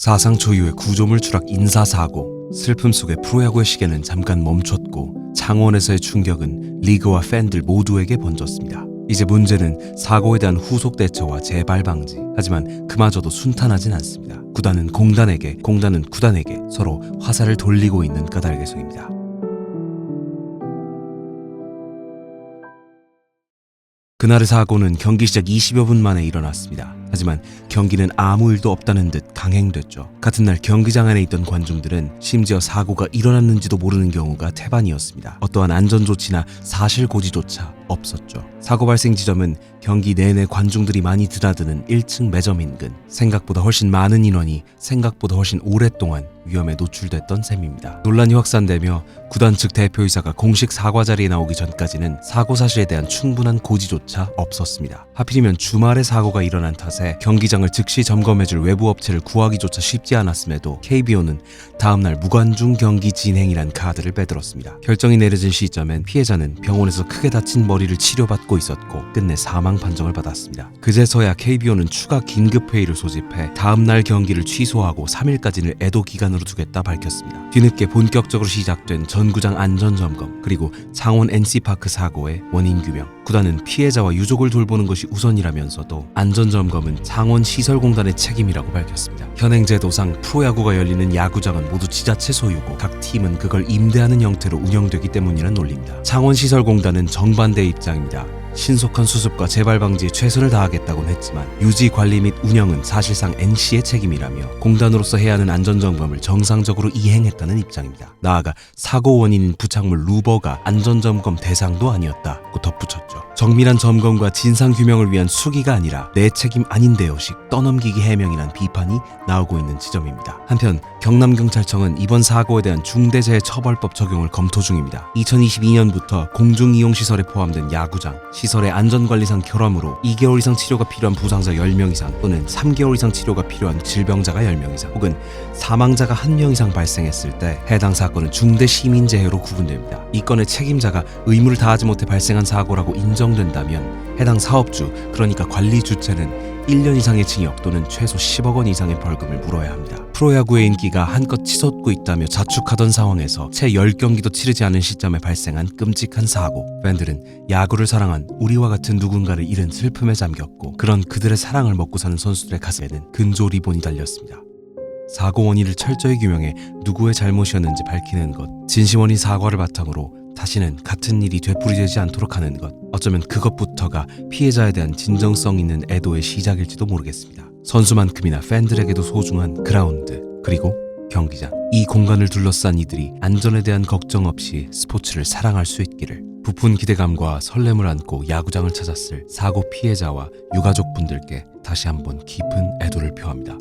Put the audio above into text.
사상 초유의 구조물 추락 인사사고. 슬픔 속에 프로야구의 시계는 잠깐 멈췄고 창원에서의 충격은 리그와 팬들 모두에게 번졌습니다. 이제 문제는 사고에 대한 후속 대처와 재발 방지. 하지만 그마저도 순탄하진 않습니다. 구단은 공단에게, 공단은 구단에게 서로 화살을 돌리고 있는 까닭에서입니다. 그날의 사고는 경기 시작 20여 분 만에 일어났습니다. 하지만 경기는 아무 일도 없다는 듯 강행됐죠. 같은 날 경기장 안에 있던 관중들은 심지어 사고가 일어났는지도 모르는 경우가 태반이었습니다. 어떠한 안전조치나 사실고지조차 없었죠. 사고 발생 지점은 경기 내내 관중들이 많이 드나드는 1층 매점 인근. 생각보다 훨씬 많은 인원이 생각보다 훨씬 오랫동안 위험에 노출됐던 셈입니다. 논란이 확산되며 구단 측 대표이사가 공식 사과 자리에 나오기 전까지는 사고 사실에 대한 충분한 고지조차 없었습니다. 하필이면 주말에 사고가 일어난 탓에 경기장을 즉시 점검해줄 외부 업체를 구하기조차 쉽지 않았음에도 KBO는 다음날 무관중 경기 진행이란 카드를 빼들었습니다. 결정이 내려진 시점엔 피해자는 병원에서 크게 다친 머리를 치료받고 있었고 끝내 사망 판정을 받았습니다. 그제서야 KBO는 추가 긴급회의를 소집해 다음날 경기를 취소하고 3일까지는 애도 기간으로 두겠다 밝혔습니다. 뒤늦게 본격적으로 시작된 전구장 안전점검, 그리고 창원 NC파크 사고의 원인 규명. 구단은 피해자와 유족을 돌보는 것이 우선이라면서도 안전점검은 창원시설공단의 책임이라고 밝혔습니다. 현행 제도상 프로야구가 열리는 야구장은 모두 지자체 소유고 각 팀은 그걸 임대하는 형태로 운영되기 때문이라는 논리입니다. 창원시설공단은 정반대의 입장입니다. 신속한 수습과 재발 방지에 최선을 다하겠다고는 했지만 유지 관리 및 운영은 사실상 NC의 책임이라며 공단으로서 해야 하는 안전점검을 정상적으로 이행했다는 입장입니다. 나아가 사고 원인인 부착물 루버가 안전점검 대상도 아니었다고 덧붙였죠. 정밀한 점검과 진상규명을 위한 수기가 아니라 내 책임 아닌데요식 떠넘기기 해명이란 비판이 나오고 있는 지점입니다. 한편 경남경찰청은 이번 사고에 대한 중대재해처벌법 적용을 검토 중입니다. 2022년부터 공중이용시설에 포함된 야구장, 시설의 안전관리상 결함으로 2개월 이상 치료가 필요한 부상자 10명 이상 또는 3개월 이상 치료가 필요한 질병자가 10명 이상 혹은 사망자가 1명 이상 발생했을 때 해당 사건은 중대시민재해로 구분됩니다. 이 건의 책임자가 의무를 다하지 못해 발생한 사고라고 인정된다면 해당 사업주, 그러니까 관리 주체는 1년 이상의 징역 또는 최소 10억 원 이상의 벌금을 물어야 합니다. 프로야구의 인기가 한껏 치솟고 있다며 자축하던 상황에서 채 10경기도 치르지 않은 시점에 발생한 끔찍한 사고. 팬들은 야구를 사랑한 우리와 같은 누군가를 잃은 슬픔에 잠겼고 그런 그들의 사랑을 먹고 사는 선수들의 가슴에는 근조 리본이 달렸습니다. 사고 원인을 철저히 규명해 누구의 잘못이었는지 밝히는 것, 진심원인 사과를 바탕으로 다시는 같은 일이 되풀이되지 않도록 하는 것, 어쩌면 그것부터가 피해자에 대한 진정성 있는 애도의 시작일지도 모르겠습니다. 선수만큼이나 팬들에게도 소중한 그라운드, 그리고 경기장. 이 공간을 둘러싼 이들이 안전에 대한 걱정 없이 스포츠를 사랑할 수 있기를. 부푼 기대감과 설렘을 안고 야구장을 찾았을 사고 피해자와 유가족분들께 다시 한번 깊은 애도를 표합니다.